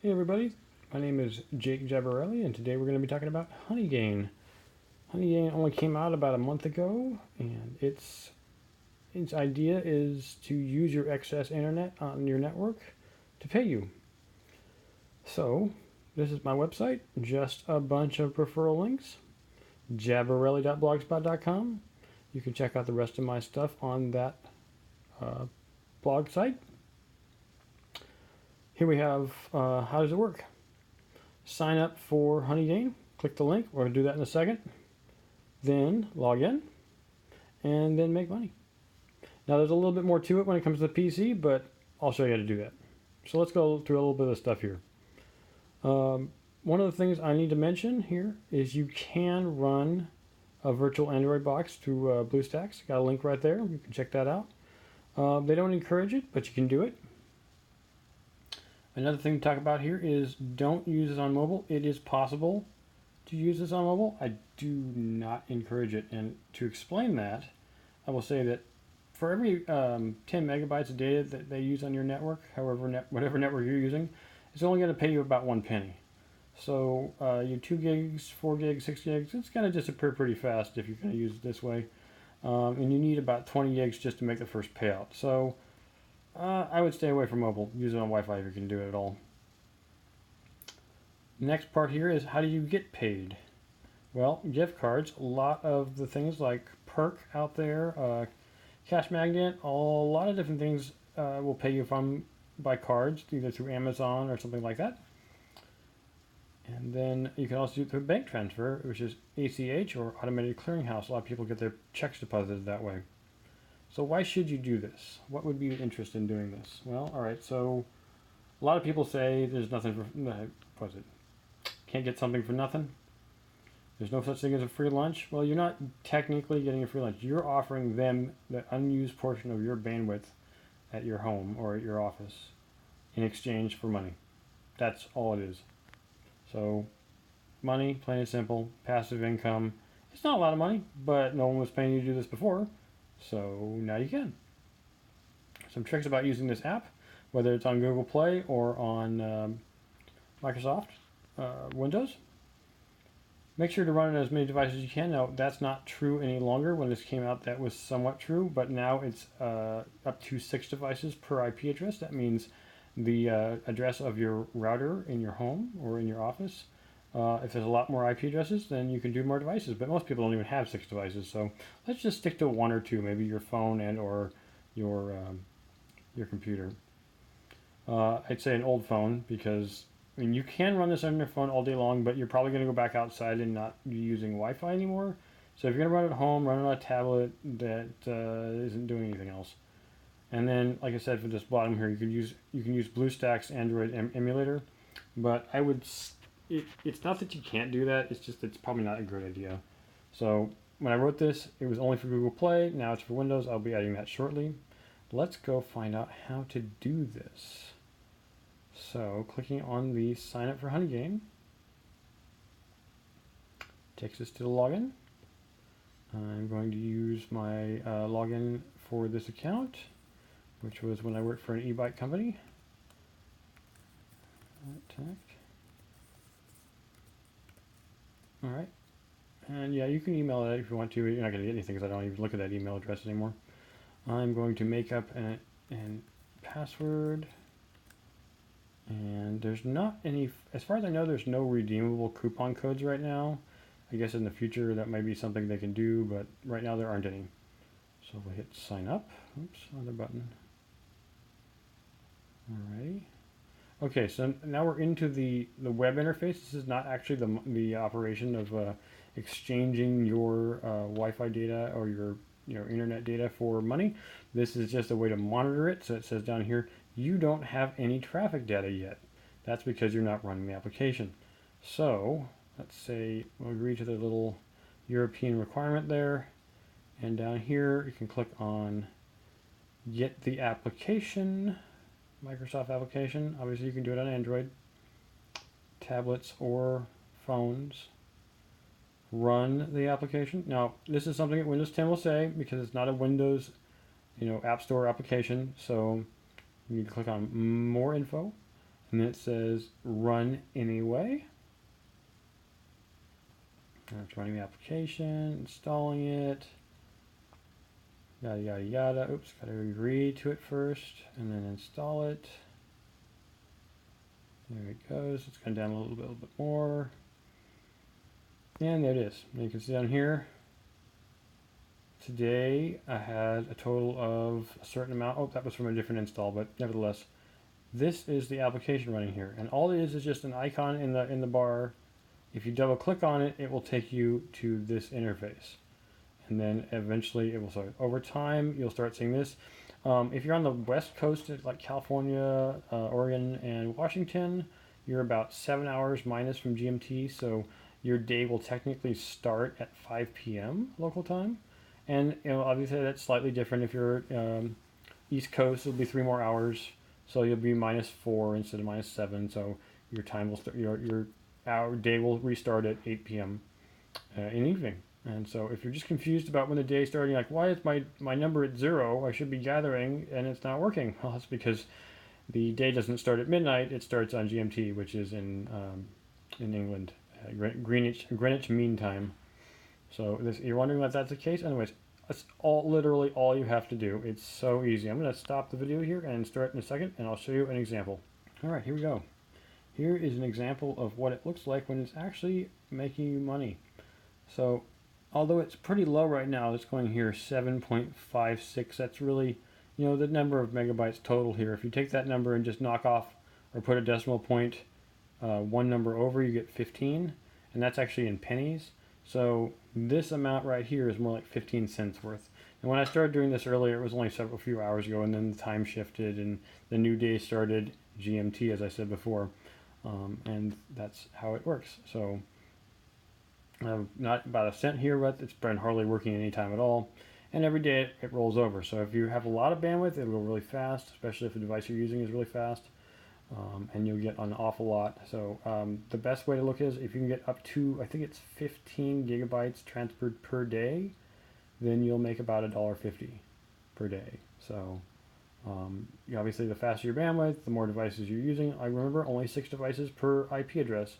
Hey everybody, my name is Jake Jaboreli, and today we're going to be talking about HoneyGain. HoneyGain only came out about a month ago, and its idea is to use your excess internet on your network to pay you. So, this is my website, just a bunch of referral links, jaboreli.blogspot.com. You can check out the rest of my stuff on that blog site. Here we have how does it work? Sign up for HoneyGain, click the link, we're going to do that in a second. Then log in, and then make money. Now there's a little bit more to it when it comes to the PC, but I'll show you how to do that. So let's go through a little bit of stuff here. One of the things I need to mention here is you can run a virtual Android box through BlueStacks. Got a link right there, you can check that out. They don't encourage it, but you can do it. Another thing to talk about here is don't use this on mobile. It is possible to use this on mobile. I do not encourage it. And to explain that, I will say that for every 10 megabytes of data that they use on your network, whatever network you're using, it's only going to pay you about 1 penny. So your 2 gigs, 4 gigs, 6 gigs, it's going to disappear pretty fast if you're going to use it this way. And you need about 20 gigs just to make the first payout. So I would stay away from mobile. Use it on Wi-Fi if you can do it at all. Next part here is how do you get paid? Well, gift cards. A lot of the things like Perk out there, Cash Magnet, a lot of different things will pay you by cards, either through Amazon or something like that. And then you can also do it through bank transfer, which is ACH or automated clearinghouse. A lot of people get their checks deposited that way. So why should you do this? What would be your interest in doing this? Well, all right, so a lot of people say there's nothing for, what is it? Can't get something for nothing. There's no such thing as a free lunch. Well, you're not technically getting a free lunch. You're offering them the unused portion of your bandwidth at your home or at your office in exchange for money. That's all it is. So money, plain and simple, passive income. It's not a lot of money, but no one was paying you to do this before. So now you can. Some tricks about using this app, whether it's on Google Play or on Microsoft Windows. Make sure to run it on as many devices as you can. Now that's not true any longer. When this came out that was somewhat true, but now it's up to 6 devices per IP address. That means the address of your router in your home or in your office. If there's a lot more IP addresses, then you can do more devices, but most people don't even have 6 devices. So let's just stick to 1 or 2, maybe your phone and or your computer. I'd say an old phone because I mean you can run this on your phone all day long, but you're probably going to go back outside and not be using Wi-Fi anymore. So if you're going to run it at home, run it on a tablet that isn't doing anything else. And then, like I said, for this bottom here, you can use BlueStacks Android emulator, but I would. It's not that you can't do that, it's just it's probably not a great idea. So when I wrote this, it was only for Google Play, now it's for Windows. I'll be adding that shortly. Let's go find out how to do this. So clicking on the sign up for HoneyGain takes us to the login. I'm going to use my login for this account, which was when I worked for an e-bike company. All right, and yeah, you can email that if you want to. You're not going to get anything because I don't even look at that email address anymore. I'm going to make up a password, and there's not any, as far as I know, there's no redeemable coupon codes right now. I guess in the future that might be something they can do, but right now there aren't any. So we'll hit sign up. Oops, other button. Alrighty. Okay, so now we're into the web interface. This is not actually the operation of exchanging your Wi-Fi data or your internet data for money. This is just a way to monitor it. So it says down here, you don't have any traffic data yet. That's because you're not running the application. So let's say we'll agree to the little European requirement there. And down here, you can click on get the application. Microsoft application. Obviously you can do it on Android, tablets or phones. Run the application. Now this is something that Windows 10 will say because it's not a Windows App Store application, so you need to click on more info and then it says run anyway. And it's running the application, installing it, yada yada yada. Oops, gotta agree to it first and then install it. There it goes. It's gone down a little bit more. And there it is. And you can see down here, today I had a total of a certain amount. Oh, that was from a different install, but nevertheless, this is the application running here. And all it is just an icon in the bar. If you double click on it, it will take you to this interface. And then eventually it will start. Over time, you'll start seeing this. If you're on the West Coast, like California, Oregon, and Washington, you're about 7 hours minus from GMT, so your day will technically start at 5 p.m. local time. And obviously that's slightly different. If you're East Coast, it'll be 3 more hours, so you'll be -4 instead of -7. So your time will start. Your hour day will restart at 8 p.m. In the evening. And so if you're just confused about when the day is starting, like, why is my number at 0? I should be gathering and it's not working. Well, it's because the day doesn't start at midnight. It starts on GMT, which is in England, Greenwich Mean Time. So you're wondering why that's the case? Anyways, that's literally all you have to do. It's so easy. I'm going to stop the video here and start in a second, and I'll show you an example. All right, here we go. Here is an example of what it looks like when it's actually making you money. So although it's pretty low right now, it's going here 7.56. That's really, the number of megabytes total here. If you take that number and just knock off or put a decimal point one number over, you get 15, and that's actually in pennies. So this amount right here is more like 15 cents worth. And when I started doing this earlier, it was only a few hours ago, and then the time shifted and the new day started GMT, as I said before, and that's how it works. So not about a cent here, but it's been hardly working any time at all. And every day it rolls over. So if you have a lot of bandwidth, it'll go really fast, especially if the device you're using is really fast. And you'll get an awful lot. So the best way to look is if you can get up to, I think it's 15 gigabytes transferred per day, then you'll make about $1.50 per day. So obviously the faster your bandwidth, the more devices you're using. I remember only 6 devices per IP address,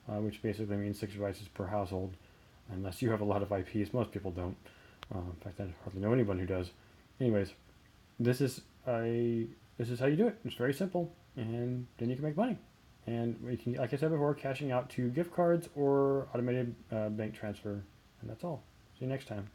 which basically means 6 devices per household, unless you have a lot of IPs. Most people don't. In fact, I hardly know anyone who does. Anyways, this is how you do it. It's very simple, and then you can make money. And you can, like I said before, cashing out to gift cards or automated bank transfer, and that's all. See you next time.